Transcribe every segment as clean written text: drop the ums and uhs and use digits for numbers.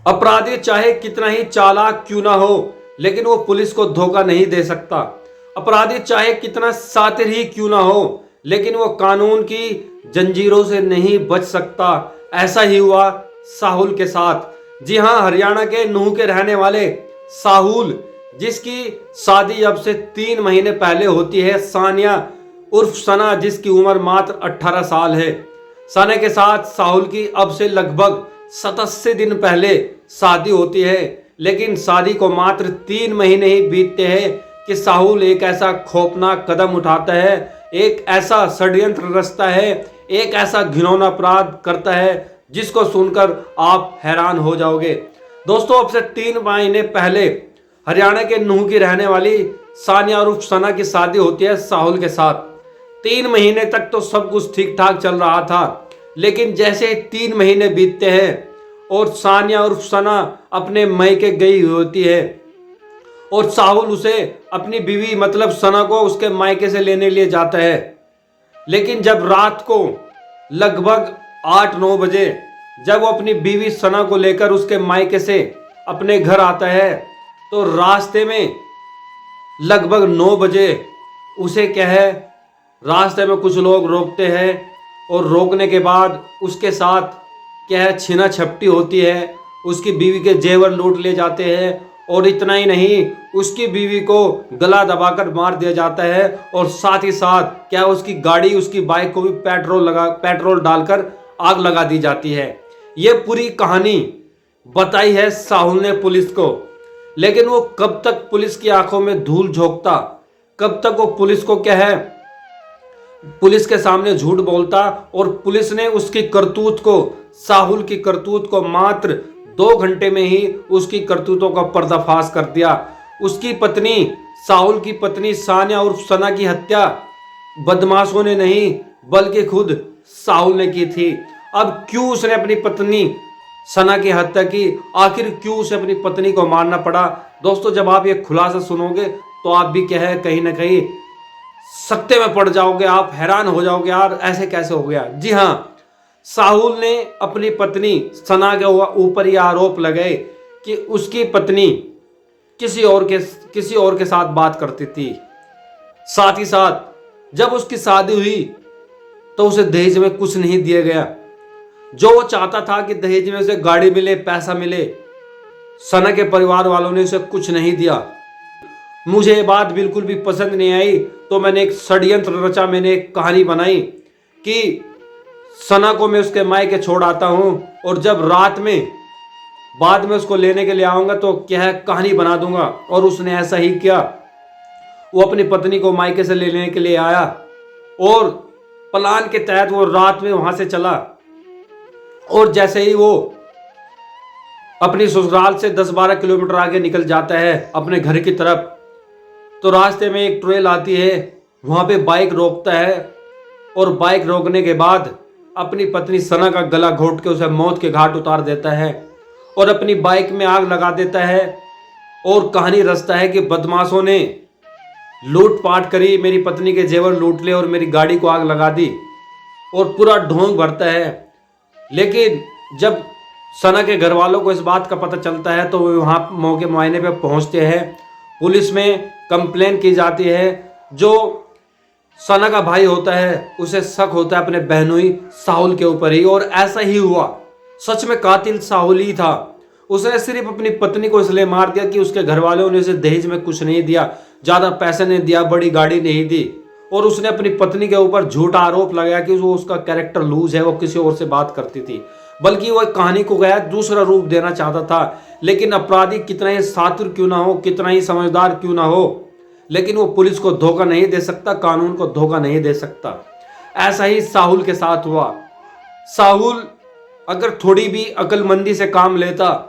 अपराधी चाहे कितना ही चालाक क्यों ना हो, लेकिन वो पुलिस को धोखा नहीं दे सकता। अपराधी चाहे कितना शातिर ही क्यों ना हो, लेकिन वो कानून की जंजीरों से नहीं बच सकता। ऐसा ही हुआ साहुल के साथ। जी हां, हरियाणा के नूंह के रहने वाले साहुल, जिसकी शादी अब से 3 महीने पहले होती है सानिया उर्फ सना, जिसकी उम्र मात्र 18 साल है। सना के साथ साहुल की अब से लगभग 87 दिन पहले शादी होती है, लेकिन शादी को मात्र 3 महीने ही बीतते हैं कि साहुल एक ऐसा खौफनाक कदम उठाता है, एक ऐसा षड्यंत्र रचता है, एक ऐसा घिनौना अपराध करता है जिसको सुनकर आप हैरान हो जाओगे। दोस्तों, अब से 3 महीने पहले हरियाणा के नूंह की रहने वाली सानिया उर्फ सना की शादी होती है साहुल के साथ। 3 महीने तक तो सब कुछ ठीक ठाक चल रहा था, लेकिन जैसे ही 3 महीने बीतते हैं और सानिया उर्फ सना अपने मायके गई होती है और साहुल उसे अपनी बीवी मतलब सना को उसके मायके से लेने लिए जाता है, लेकिन जब रात को लगभग 8-9 बजे जब वो अपनी बीवी सना को लेकर उसके मायके से अपने घर आता है, तो रास्ते में लगभग 9 बजे उसे क्या है, रास्ते में कुछ लोग रोकते हैं और रोकने के बाद उसके साथ क्या है, छीना झपटी होती है। उसकी बीवी के जेवर लूट ले जाते हैं और इतना ही नहीं, उसकी बीवी को गला दबाकर मार दिया जाता है और साथ ही साथ क्या उसकी गाड़ी, उसकी बाइक को भी पेट्रोल डालकर आग लगा दी जाती है। ये पूरी कहानी बताई है साहुल ने पुलिस को, लेकिन वो कब तक पुलिस की आंखों में धूल झोंकता, कब तक वो पुलिस को क्या है, पुलिस के सामने झूठ बोलता। और पुलिस ने उसकी करतूत को, साहुल की करतूत को मात्र 2 घंटे में ही उसकी करतूतों का पर्दाफाश कर दिया। उसकी पत्नी, साहुल की पत्नी सानिया उर्फ सना की हत्या बदमाशों ने नहीं बल्कि खुद साहुल ने की थी। अब क्यों उसने अपनी पत्नी सना की हत्या की, आखिर क्यों उसे अपनी पत्नी को मारना पड़ा? दोस्तों, जब आप ये खुलासा सुनोगे तो आप भी क्या है, कहीं ना कहीं सकते में पड़ जाओगे, आप हैरान हो जाओगे, यार ऐसे कैसे हो गया। जी हाँ, साहुल ने अपनी पत्नी सना के ऊपर ये आरोप लगाए कि उसकी पत्नी किसी और के साथ बात करती थी। साथ ही साथ जब उसकी शादी हुई तो उसे दहेज में कुछ नहीं दिया गया। जो वो चाहता था कि दहेज में उसे गाड़ी मिले, पैसा मिले, सना के परिवार वालों ने उसे कुछ नहीं दिया। मुझे ये बात बिल्कुल भी पसंद नहीं आई, तो मैंने एक षड्यंत्र रचा, मैंने एक कहानी बनाई कि सना को मैं उसके मायके छोड़ आता हूं और जब रात में बाद में उसको लेने के लिए आऊंगा तो क्या है, कहानी बना दूंगा। और उसने ऐसा ही किया। वो अपनी पत्नी को मायके से लेने के लिए आया और प्लान के तहत वो रात में वहां से चला। और जैसे ही वो अपनी ससुराल से 10-12 किलोमीटर आगे निकल जाता है अपने घर की तरफ, तो रास्ते में एक ट्रेल आती है, वहां पे बाइक रोकता है और बाइक रोकने के बाद अपनी पत्नी सना का गला घोट के उसे मौत के घाट उतार देता है और अपनी बाइक में आग लगा देता है। और कहानी रचता है कि बदमाशों ने लूटपाट करी, मेरी पत्नी के जेवर लूट ले और मेरी गाड़ी को आग लगा दी और पूरा ढोंग भरता है। लेकिन जब सना के घर वालों को इस बात का पता चलता है तो वे वहाँ मौके मुआयने पे पहुँचते हैं। पुलिस में कंप्लेन की जाती है। जो सना का भाई होता है उसे शक होता है अपने बहनोई साहुल के ऊपर ही, और ऐसा ही हुआ। सच में कातिल साहुल ही था। उसने सिर्फ अपनी पत्नी को इसलिए मार दिया कि उसके घर वालों ने उसे दहेज में कुछ नहीं दिया, ज्यादा पैसे नहीं दिया, बड़ी गाड़ी नहीं दी, और उसने अपनी पत्नी के ऊपर झूठा आरोप लगाया कि वो उसका कैरेक्टर लूज है, वो किसी और से बात करती थी। बल्कि वो कहानी को गया दूसरा रूप देना चाहता था। लेकिन अपराधी कितना ही शातिर क्यों ना हो, कितना ही समझदार क्यों ना हो, लेकिन वो पुलिस को धोखा नहीं दे सकता, कानून को धोखा नहीं दे सकता। ऐसा ही साहुल के साथ हुआ। साहुल अगर थोड़ी भी अक्लमंदी से काम लेता,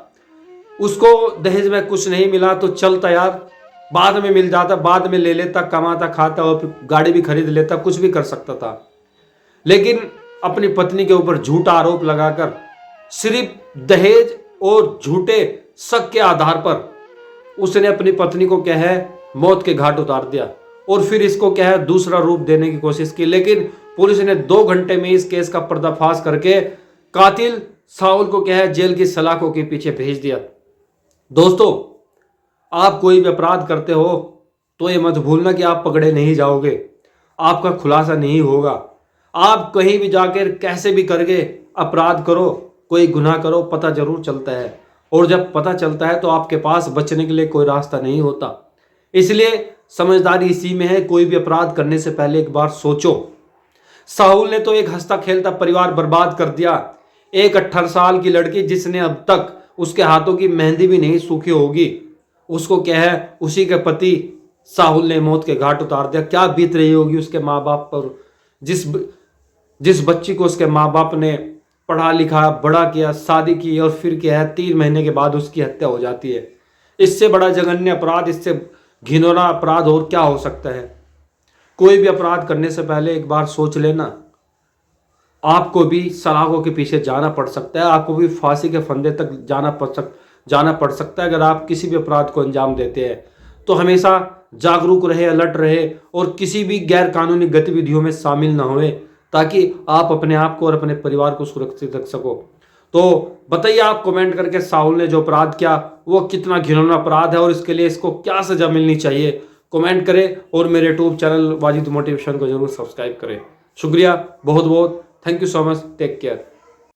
उसको दहेज में कुछ नहीं मिला तो चलता यार, बाद में मिल जाता, बाद में ले लेता, कमाता खाता और गाड़ी भी खरीद लेता, कुछ भी कर सकता था। लेकिन अपनी पत्नी के ऊपर झूठा आरोप लगाकर सिर्फ दहेज और झूठे शक के आधार पर उसने अपनी पत्नी को क्या है, मौत के घाट उतार दिया। और फिर इसको क्या है, दूसरा रूप देने की कोशिश की। लेकिन पुलिस ने 2 घंटे में इस केस का पर्दाफाश करके कातिल साहुल को क्या है जेल की सलाखों के पीछे भेज दिया। दोस्तों, आप कोई भी अपराध करते हो तो ये मत भूलना कि आप पकड़े नहीं जाओगे, आपका खुलासा नहीं होगा। आप कहीं भी जाकर कैसे भी करके अपराध करो, कोई गुनाह करो, पता जरूर चलता है, और जब पता चलता है तो आपके पास बचने के लिए कोई रास्ता नहीं होता। इसलिए समझदारी इसी में है, कोई भी अपराध करने से पहले एक बार सोचो। साहुल ने तो एक हंसता खेलता परिवार बर्बाद कर दिया। एक 18 साल की लड़की जिसने अब तक उसके हाथों की मेहंदी भी नहीं सूखी होगी, उसको क्या है उसी के पति साहुल ने मौत के घाट उतार दिया। क्या बीत रही होगी उसके माँ बाप पर, जिस बच्ची को उसके माँ बाप ने पढ़ा लिखा बड़ा किया, शादी की, और फिर क्या है 3 महीने के बाद उसकी हत्या हो जाती है। इससे बड़ा जघन्य अपराध, इससे घिनौना अपराध और क्या हो सकता है। कोई भी अपराध करने से पहले एक बार सोच लेना। आपको भी सलाखों के पीछे जाना पड़ सकता है, आपको भी फांसी के फंदे तक जाना पड़ सकता है अगर आप किसी भी अपराध को अंजाम देते हैं। तो हमेशा जागरूक रहे, अलर्ट रहे, और किसी भी गैर कानूनी गतिविधियों में शामिल ना हुए, ताकि आप अपने आप को और अपने परिवार को सुरक्षित रख सको। तो बताइए आप कमेंट करके, साहुल ने जो अपराध किया वो कितना घिनौना अपराध है और इसके लिए इसको क्या सजा मिलनी चाहिए। कमेंट करें और मेरे यूट्यूब चैनल वाजिद मोटिवेशन को जरूर सब्सक्राइब करें। शुक्रिया बहुत बहुत, thank you so much, take care.